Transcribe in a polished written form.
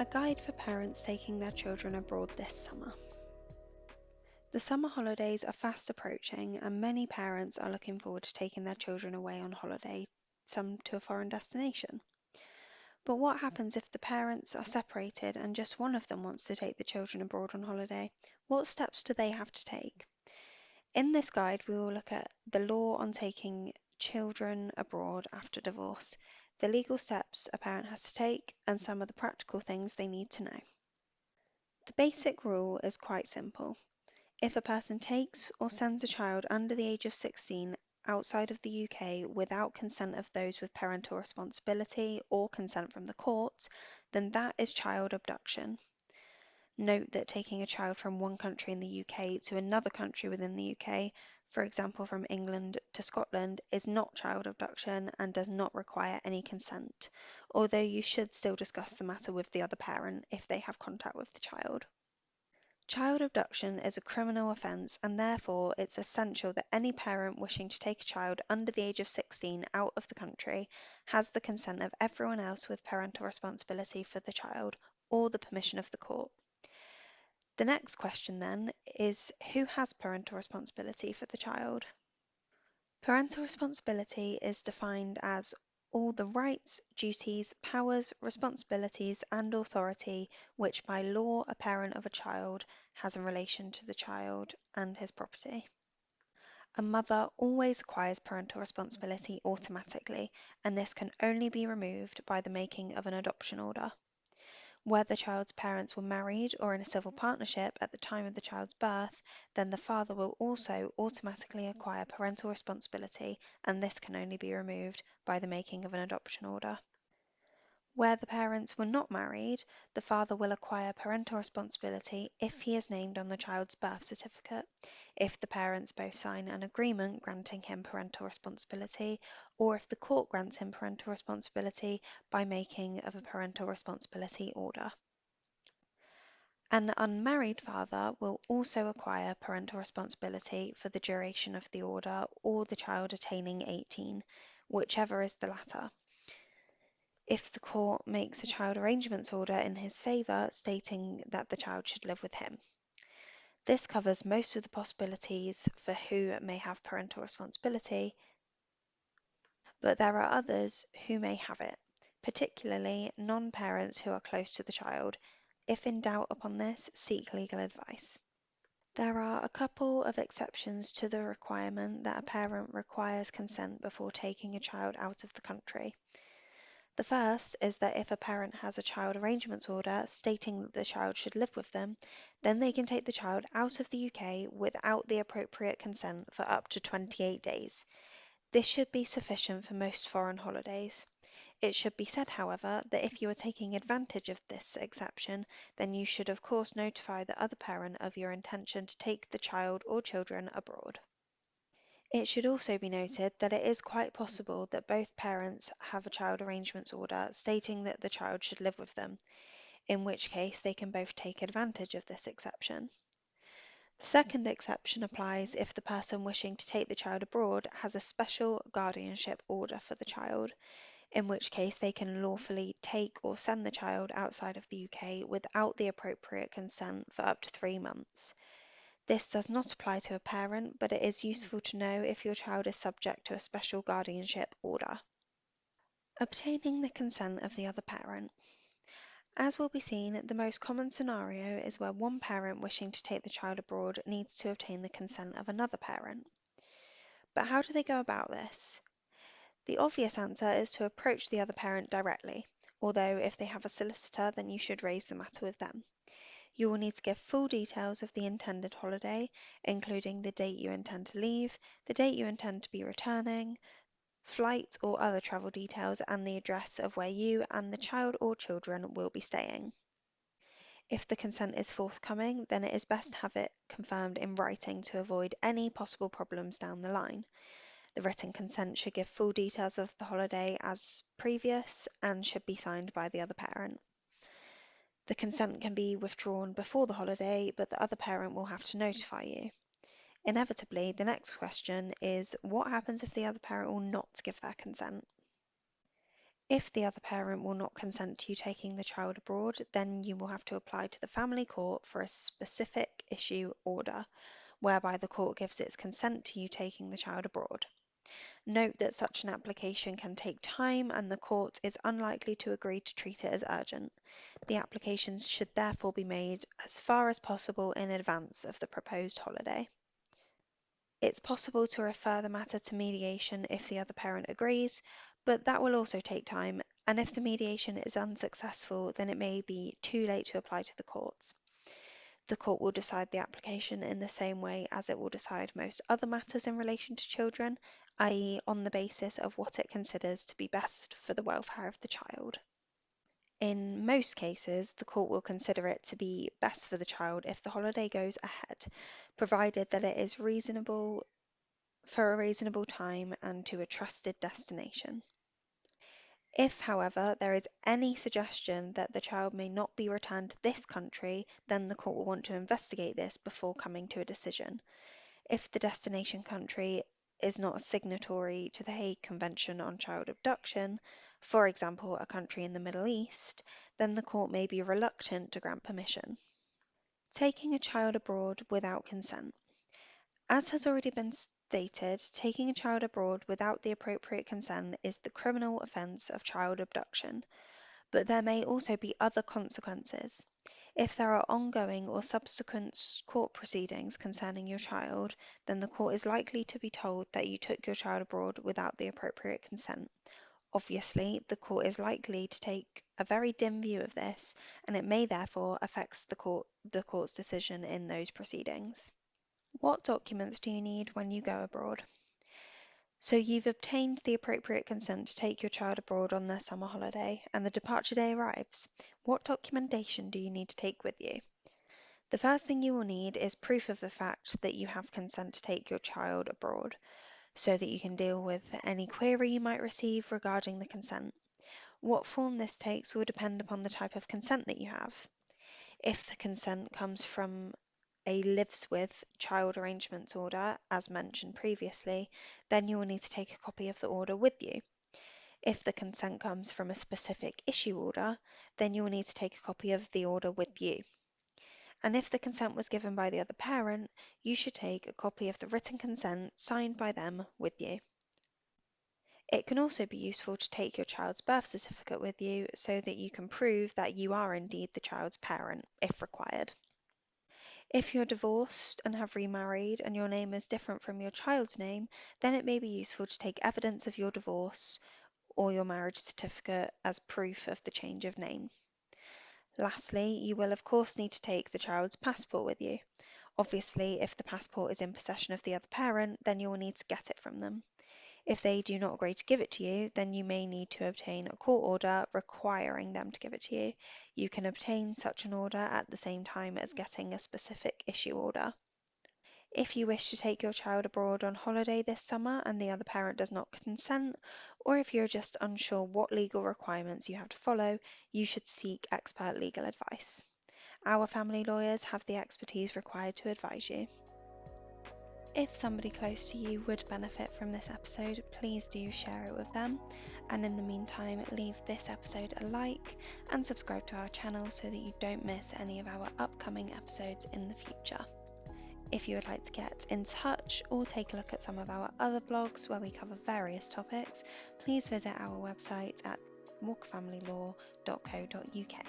A guide for parents taking their children abroad this summer. The summer holidays are fast approaching, and many parents are looking forward to taking their children away on holiday, some to a foreign destination. But what happens if the parents are separated and just one of them wants to take the children abroad on holiday? What steps do they have to take? In this guide, we will look at the law on taking children abroad after divorce, the legal steps a parent has to take, and some of the practical things they need to know. The basic rule is quite simple. If a person takes or sends a child under the age of 16 outside of the UK without consent of those with parental responsibility or consent from the courts, then that is child abduction. Note that taking a child from one country in the UK to another country within the UK, for example from England to Scotland, is not child abduction and does not require any consent, although you should still discuss the matter with the other parent if they have contact with the child. Child abduction is a criminal offence, and therefore it's essential that any parent wishing to take a child under the age of 16 out of the country has the consent of everyone else with parental responsibility for the child or the permission of the court. The next question then is, who has parental responsibility for the child? Parental responsibility is defined as all the rights, duties, powers, responsibilities, and authority which by law a parent of a child has in relation to the child and his property. A mother always acquires parental responsibility automatically, and this can only be removed by the making of an adoption order. Where the child's parents were married or in a civil partnership at the time of the child's birth, then the father will also automatically acquire parental responsibility, and this can only be removed by the making of an adoption order. Where the parents were not married, the father will acquire parental responsibility if he is named on the child's birth certificate, if the parents both sign an agreement granting him parental responsibility, or if the court grants him parental responsibility by making of a parental responsibility order. An unmarried father will also acquire parental responsibility for the duration of the order or the child attaining 18, whichever is the latter, if the court makes a child arrangements order in his favour stating that the child should live with him. This covers most of the possibilities for who may have parental responsibility, but there are others who may have it, particularly non-parents who are close to the child. If in doubt upon this, seek legal advice. There are a couple of exceptions to the requirement that a parent requires consent before taking a child out of the country. The first is that if a parent has a child arrangements order stating that the child should live with them, then they can take the child out of the UK without the appropriate consent for up to 28 days. This should be sufficient for most foreign holidays. It should be said, however, that if you are taking advantage of this exception, then you should of course notify the other parent of your intention to take the child or children abroad. It should also be noted that it is quite possible that both parents have a child arrangements order stating that the child should live with them, in which case they can both take advantage of this exception. The second exception applies if the person wishing to take the child abroad has a special guardianship order for the child, in which case they can lawfully take or send the child outside of the UK without the appropriate consent for up to 3 months. This does not apply to a parent, but it is useful to know if your child is subject to a special guardianship order. Obtaining the consent of the other parent. As will be seen, the most common scenario is where one parent wishing to take the child abroad needs to obtain the consent of another parent. But how do they go about this? The obvious answer is to approach the other parent directly, although if they have a solicitor, then you should raise the matter with them. You will need to give full details of the intended holiday, including the date you intend to leave, the date you intend to be returning, flight or other travel details, and the address of where you and the child or children will be staying. If the consent is forthcoming, then it is best to have it confirmed in writing to avoid any possible problems down the line. The written consent should give full details of the holiday as previous and should be signed by the other parent. The consent can be withdrawn before the holiday, but the other parent will have to notify you. Inevitably, the next question is, what happens if the other parent will not give their consent? If the other parent will not consent to you taking the child abroad, then you will have to apply to the family court for a specific issue order, whereby the court gives its consent to you taking the child abroad. Note that such an application can take time and the court is unlikely to agree to treat it as urgent. The applications should therefore be made as far as possible in advance of the proposed holiday. It's possible to refer the matter to mediation if the other parent agrees, but that will also take time, and if the mediation is unsuccessful, then it may be too late to apply to the courts. The court will decide the application in the same way as it will decide most other matters in relation to children, i.e., on the basis of what it considers to be best for the welfare of the child. In most cases, the court will consider it to be best for the child if the holiday goes ahead, provided that it is reasonable for a reasonable time and to a trusted destination. If, however, there is any suggestion that the child may not be returned to this country, then the court will want to investigate this before coming to a decision. If the destination country is not a signatory to the Hague Convention on Child Abduction, for example, a country in the Middle East, then the court may be reluctant to grant permission. Taking a child abroad without consent. As has already been stated, taking a child abroad without the appropriate consent is the criminal offence of child abduction, but there may also be other consequences. If there are ongoing or subsequent court proceedings concerning your child, then the court is likely to be told that you took your child abroad without the appropriate consent. Obviously, the court is likely to take a very dim view of this, and it may therefore affect the court's decision in those proceedings. What documents do you need when you go abroad? So you've obtained the appropriate consent to take your child abroad on their summer holiday, and the departure day arrives. What documentation do you need to take with you? The first thing you will need is proof of the fact that you have consent to take your child abroad, so that you can deal with any query you might receive regarding the consent. What form this takes will depend upon the type of consent that you have. If the consent comes from a lives with child arrangements order, as mentioned previously, then you will need to take a copy of the order with you. If the consent comes from a specific issue order, then you will need to take a copy of the order with you. And if the consent was given by the other parent, you should take a copy of the written consent signed by them with you. It can also be useful to take your child's birth certificate with you so that you can prove that you are indeed the child's parent, if required. If you're divorced and have remarried and your name is different from your child's name, then it may be useful to take evidence of your divorce or your marriage certificate as proof of the change of name. Lastly, you will of course need to take the child's passport with you. Obviously, if the passport is in possession of the other parent, then you will need to get it from them. If they do not agree to give it to you, then you may need to obtain a court order requiring them to give it to you. You can obtain such an order at the same time as getting a specific issue order. If you wish to take your child abroad on holiday this summer and the other parent does not consent, or if you're just unsure what legal requirements you have to follow, you should seek expert legal advice. Our family lawyers have the expertise required to advise you. If somebody close to you would benefit from this episode, please do share it with them. And in the meantime, leave this episode a like and subscribe to our channel so that you don't miss any of our upcoming episodes in the future. If you would like to get in touch or take a look at some of our other blogs where we cover various topics, please visit our website at walkerfamilylaw.co.uk.